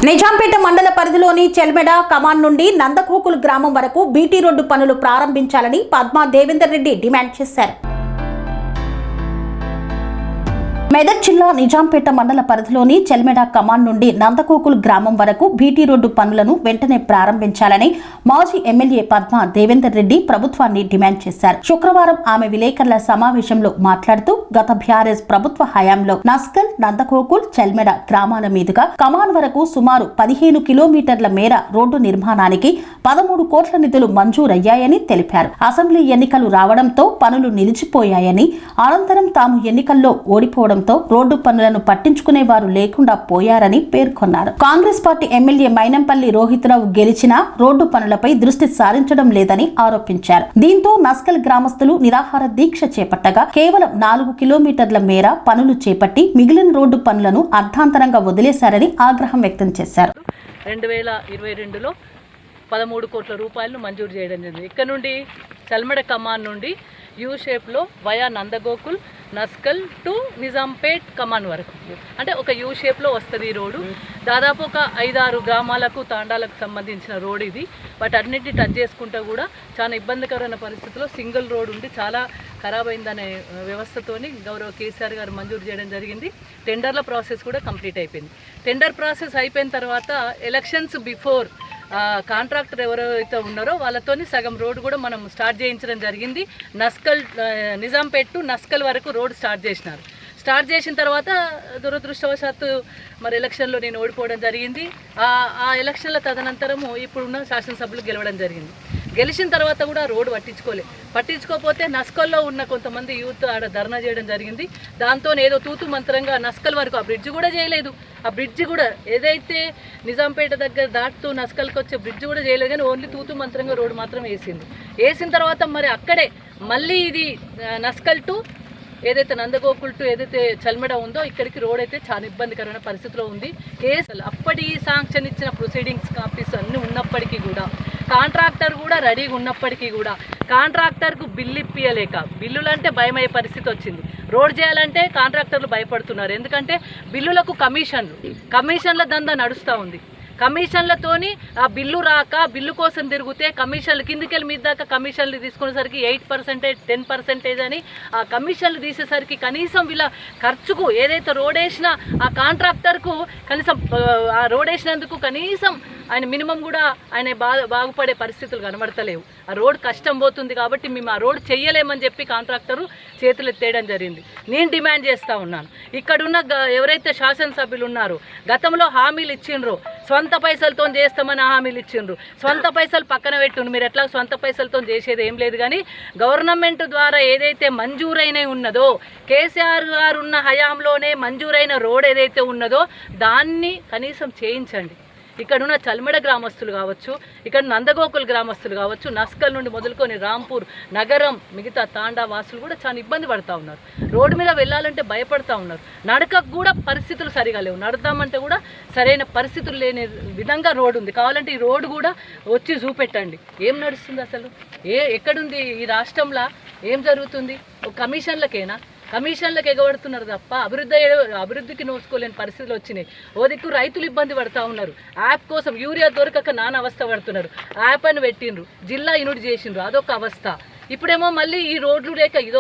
నిజాంపేట మండల పరిధిలోని చెల్మెడ కమాన్ నుండి నందకోకుల్ గ్రామం వరకు బీటీ రోడ్డు పనులు ప్రారంభించాలని పద్మా దేవేందర్ రెడ్డి డిమాండ్ చేశారు. మెదక్ జిల్లా నిజాంపేట మండల పరిధిలోని చెల్మెడ కమాన్ నుండి నందకోకుల్ గ్రామం వరకు బీటీ రోడ్డు పనులను వెంటనే ప్రారంభించాలని మాజీ ఎమ్మెల్యే పద్మా దేవేందర్ రెడ్డి ప్రభుత్వాన్ని డిమాండ్ చేశారు. శుక్రవారం ఆమె విలేకరుల సమావేశంలో మాట్లాడుతూ గత బీఆర్ఎస్ ప్రభుత్వ హయాంలో నస్కల్, నందకోకుల్, చెల్మెడ గ్రామాల మీదుగా కమాన్ వరకు సుమారు 15 కిలోమీటర్ల మేర రోడ్డు నిర్మాణానికి 13 కోట్ల నిధులు మంజూరయ్యాయని తెలిపారు. అసెంబ్లీ ఎన్నికలు రావడంతో పనులు నిలిచిపోయాయని, అనంతరం తాము ఎన్నికల్లో ఓడిపోవడం రోడ్డు పనులను పట్టించుకునేవారు లేకుండా పోయారని పేర్కొన్నారు. కాంగ్రెస్ పార్టీ ఎమ్మెల్యే మైనంపల్లి రోహిత్రావు గెలిచినా రోడ్డు పనులపై దృష్టి సారించడం లేదని ఆరోపించారు. దీంతో నస్కల్ గ్రామస్తులు నిరాహార దీక్ష చేపట్టగా కేవలం 4 కిలోమీటర్ల మేర పనులు చేపట్టి మిగిలిన రోడ్డు పనులను అర్ధాంతరంగా వదిలేశారని ఆగ్రహం వ్యక్తం చేశారు. 2022లో 13 కోట్ల రూపాయలను మంజూరు చేయడం జరిగింది. ఇక్కడ నుండి చల్మెడ కమాన్ నుండి యూ షేప్లో వయా నందగోకుల్, నస్కల్ టు నిజాంపేట్ కమాన్ వరకు అంటే ఒక యూ షేప్లో వస్తుంది ఈ రోడ్డు. దాదాపు ఒక 5-6 గ్రామాలకు, తాండాలకు సంబంధించిన రోడ్ ఇది. వాటన్నిటిని టచ్ చేసుకుంటూ కూడా చాలా ఇబ్బందికరమైన పరిస్థితుల్లో సింగిల్ రోడ్ ఉండి చాలా ఖరాబ్ అయిందనే వ్యవస్థతోని గౌరవ కేసీఆర్ గారు మంజూరు చేయడం జరిగింది. టెండర్ల ప్రాసెస్ కూడా కంప్లీట్ అయిపోయింది. టెండర్ ప్రాసెస్ అయిపోయిన తర్వాత ఎలక్షన్స్ బిఫోర్ కాంట్రాక్టర్ ఎవరైతే ఉన్నారో వాళ్ళతోని సగం రోడ్డు కూడా మనం స్టార్ట్ చేయించడం జరిగింది. నస్కల్, నిజాంపేట్ టు నస్కల్ వరకు రోడ్ స్టార్ట్ చేసినారు. స్టార్ట్ చేసిన తర్వాత దురదృష్టవశాత్తు మరి ఎలక్షన్లో నేను ఓడిపోవడం జరిగింది. ఆ ఎలక్షన్ల తదనంతరము ఇప్పుడున్న శాసనసభ్యులు గెలవడం జరిగింది. గెలిచిన తర్వాత కూడా రోడ్డు పట్టించుకోకపోతే నస్కల్లో ఉన్న కొంతమంది యూత్ ఆడ ధర్నా చేయడం జరిగింది. దాంతో ఏదో తూతు మంత్రంగా నస్కల్ వరకు ఆ బ్రిడ్జ్ కూడా చేయలేదు. ఆ బ్రిడ్జ్ కూడా ఏదైతే నిజాంపేట దగ్గర దాటుతూ నస్కల్కి వచ్చే బ్రిడ్జ్ కూడా చేయలేదు, కానీ ఓన్లీ తూతు మంత్రంగా రోడ్డు మాత్రం వేసిన తర్వాత మరి అక్కడే మళ్ళీ ఇది నస్కల్ టు ఏదైతే నందగోకుల్ టు ఏదైతే చల్మెడ ఉందో ఇక్కడికి రోడ్ అయితే చాలా ఇబ్బందికరమైన పరిస్థితిలో ఉంది. కేసులు అప్పటి శాంక్షన్ ఇచ్చిన ప్రొసీడింగ్స్ కాపీస్ అన్నీ ఉన్నప్పటికీ కూడా, కాంట్రాక్టర్ కూడా రెడీగా ఉన్నప్పటికీ కూడా కాంట్రాక్టర్కు బిల్లు ఇప్పియలేక, బిల్లులు అంటే భయమయ్యే పరిస్థితి వచ్చింది. రోడ్ చేయాలంటే కాంట్రాక్టర్లు భయపడుతున్నారు. ఎందుకంటే బిల్లులకు కమిషన్ల దందా నడుస్తూ ఉంది. కమిషన్లతోని ఆ బిల్లు రాక బిల్లు కోసం తిరిగితే కమిషన్లు కిందికెళ్ళి మీద దాకా కమిషన్లు తీసుకునేసరికి 8%, 10% అని ఆ కమిషన్లు తీసేసరికి కనీసం వీళ్ళ ఖర్చుకు ఏదైతే రోడ్ వేసినా ఆ కాంట్రాక్టర్కు కనీసం ఆ రోడ్ వేసినందుకు కనీసం ఆయన మినిమం కూడా ఆయన బాగుపడే పరిస్థితులు కనబడతలేవు. ఆ రోడ్ కష్టం పోతుంది కాబట్టి మేము ఆ రోడ్ చెయ్యలేమని చెప్పి కాంట్రాక్టరు చేతులు ఎత్తేయడం జరిగింది. నేను డిమాండ్ చేస్తూ ఉన్నాను, ఇక్కడున్న ఎవరైతే శాసనసభ్యులు ఉన్నారో గతంలో హామీలు ఇచ్చిండ్రో, సొంత పైసలతో చేస్తామని హామీలు ఇచ్చిండ్రు. సొంత పైసలు పక్కన పెట్టుండ్రు, మీరు ఎట్లా సొంత పైసలతో చేసేది ఏం లేదు. కానీ గవర్నమెంట్ ద్వారా ఏదైతే మంజూరైన ఉన్నదో, కేసీఆర్ గారు ఉన్న హయాంలోనే మంజూరైన రోడ్ ఏదైతే ఉన్నదో దాన్ని కనీసం చేయించండి. ఇక్కడున్న చల్మెడ గ్రామస్తులు కావచ్చు, ఇక్కడ నందగోకుల్ గ్రామస్తులు కావచ్చు, నస్కల్ నుండి మొదలుకొని రాంపూర్ నగరం మిగతా తాండా వాసులు కూడా చాలా ఇబ్బంది పడుతూ ఉన్నారు. రోడ్డు మీద వెళ్ళాలంటే భయపడుతూ ఉన్నారు. నడకకు కూడా పరిస్థితులు సరిగా లేవు. నడుద్దామంటే కూడా సరైన పరిస్థితులు లేని విధంగా రోడ్డు ఉంది. కావాలంటే ఈ రోడ్డు కూడా వచ్చి చూపెట్టండి. ఏం నడుస్తుంది అసలు? ఎక్కడుంది ఈ రాష్ట్రంలో? ఏం జరుగుతుంది? కమిషన్లకేనా? కమిషన్లకు ఎగబడుతున్నారు తప్ప అభివృద్ధికి నోసుకోలేని పరిస్థితులు వచ్చినాయి. ఓ దిక్కు రైతులు ఇబ్బంది పడుతూ ఉన్నారు. యాప్ కోసం యూరియా దొరకక నానా అవస్థ పడుతున్నారు. యాప్ అని పెట్టిండ్రు, జిల్లా యూనిట్ చేసిండ్రు, అదొక అవస్థ. ఇప్పుడేమో మళ్ళీ ఈ రోడ్లు లేక ఇదొక